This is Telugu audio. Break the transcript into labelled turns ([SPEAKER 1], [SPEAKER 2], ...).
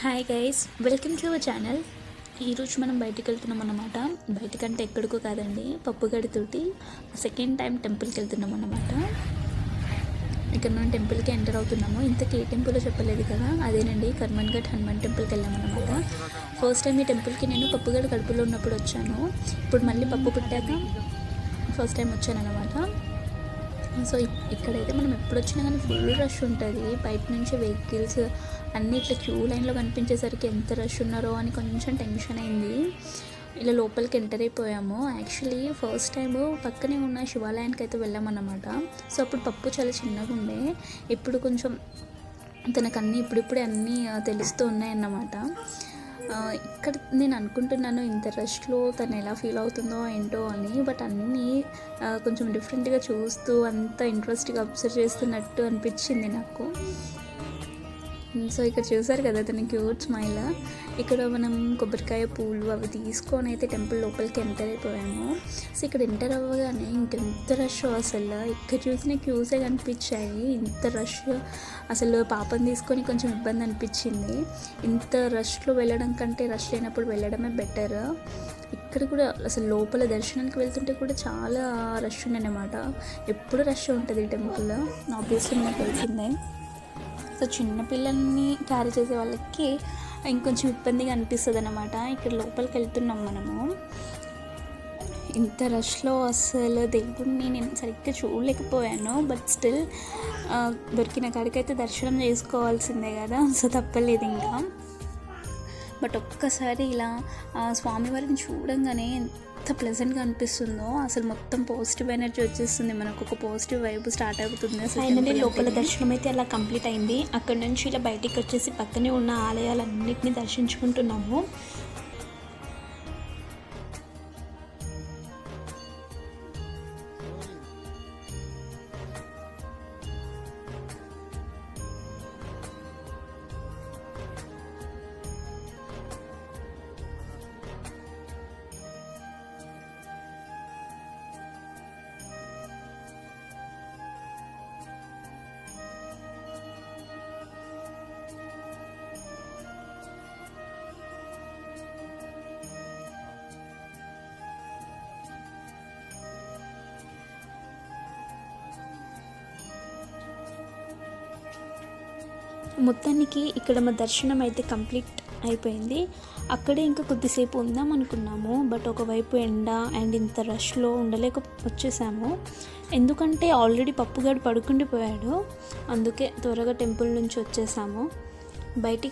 [SPEAKER 1] Hi guys, welcome to our channel. ఈరోజు మనం బయటికి వెళ్తున్నాం అన్నమాట. బయటకంటే ఎక్కడికో కాదండి, పప్పుగడితోటి సెకండ్ టైం టెంపుల్కి వెళ్తున్నాం అన్నమాట. ఇక్కడ మనం టెంపుల్కి ఎంటర్ అవుతున్నాము. ఇంతకీ ఏ టెంపుల్లో చెప్పలేదు కదా, అదేనండి కర్మన్ఘట్ హనుమాన్ టెంపుల్కి వెళ్ళామన్నమాట. ఫస్ట్ టైం ఈ టెంపుల్కి నేను పప్పుగడి కడుపులో ఉన్నప్పుడు వచ్చాను. ఇప్పుడు మళ్ళీ పప్పు పుట్టాక ఫస్ట్ టైం వచ్చాను అన్నమాట. సో ఇక్కడైతే మనం ఎప్పుడు వచ్చినా కానీ ఫుల్ రష్ ఉంటుంది. బయట నుంచి వెహికల్స్ అన్నీ ఇట్లా క్యూ లైన్లో కనిపించేసరికి ఎంత రష్ ఉన్నారో అని కొంచెం టెన్షన్ అయింది. ఇలా లోపలికి ఎంటర్ అయిపోయాము. యాక్చువల్లీ ఫస్ట్ టైం పక్కనే ఉన్న శివాలయానికి అయితే వెళ్ళామన్నమాట. సో అప్పుడు పప్పు చాలా చిన్నగా ఉండే, ఇప్పుడు కొంచెం తనకు అన్నీ ఇప్పుడిప్పుడే అన్నీ తెలుస్తూ ఉన్నాయన్నమాట. ఇక్కడ నేను అనుకుంటున్నాను ఇంత రష్లో తను ఎలా ఫీల్ అవుతుందో ఏంటో అని, బట్ అన్నీ కొంచెం డిఫరెంట్గా చూస్తూ అంత ఇంట్రెస్ట్గా అబ్జర్వ్ చేస్తున్నట్టు అనిపించింది నాకు. సో ఇక్కడ చూసారు కదా తన క్యూట్ స్మైల్. ఇక్కడ మనం కొబ్బరికాయ పూలు అవి తీసుకొని అయితే టెంపుల్ లోపలికి ఎంటర్ అయిపోయాము. సో ఇక్కడ ఎంటర్ అవ్వగానే ఇంకెంత రష్ అసలు, ఇక్కడ చూసిన క్యూసే కనిపించాయి. ఇంత రష్ అసలు పాపని తీసుకొని కొంచెం ఇబ్బంది అనిపించింది. ఇంత రష్లో వెళ్ళడం కంటే రష్ లేనప్పుడు వెళ్ళడమే బెటర్. ఇక్కడ కూడా అసలు లోపల దర్శనానికి వెళ్తుంటే కూడా చాలా రష్ ఉందన్నమాట. ఎప్పుడు రష్ ఉంటుంది ఈ టెంపుల్, ఆబ్వియస్లీ మనకు తెలిసిందే. సో చిన్నపిల్లల్ని క్యారీ చేసే వాళ్ళకి ఇంకొంచెం ఇబ్బందిగా అనిపిస్తుంది అన్నమాట. ఇక్కడ లోపలికి వెళ్తున్నాం మనము. ఇంత రష్లో అసలు దేవుడిని నేను సరిగ్గా చూడలేకపోయాను, బట్ స్టిల్ దొరికిన కాడికైతే దర్శనం చేసుకోవాల్సిందే కదా, సో తప్పలేదు ఇంకా. బట్ ఒక్కసారి ఇలా స్వామివారిని చూడంగానే ఎంత ప్లెజెంట్గా అనిపిస్తుందో, అసలు మొత్తం పాజిటివ్ ఎనర్జీ వచ్చేస్తుంది, మనకు ఒక పాజిటివ్ వైబ్ స్టార్ట్ అవుతుంది. ఫైనల్లీ లోపల దర్శనం అయితే అలా కంప్లీట్ అయింది. అక్కడ నుంచి ఇలా బయటికి వచ్చేసి పక్కనే ఉన్న ఆలయాలన్నింటినీ దర్శించుకుంటున్నాము. మొత్తానికి ఇక్కడ మా దర్శనం అయితే కంప్లీట్ అయిపోయింది. అక్కడే ఇంకా కొద్దిసేపు ఉందాం అనుకున్నాము, బట్ ఒకవైపు ఎండ అండ్ ఇంత రష్లో ఉండలేక వచ్చేసాము. ఎందుకంటే ఆల్రెడీ పప్పుగాడు పడుకుండిపోయాడు, అందుకే త్వరగా టెంపుల్ నుంచి వచ్చేసాము. బయటికి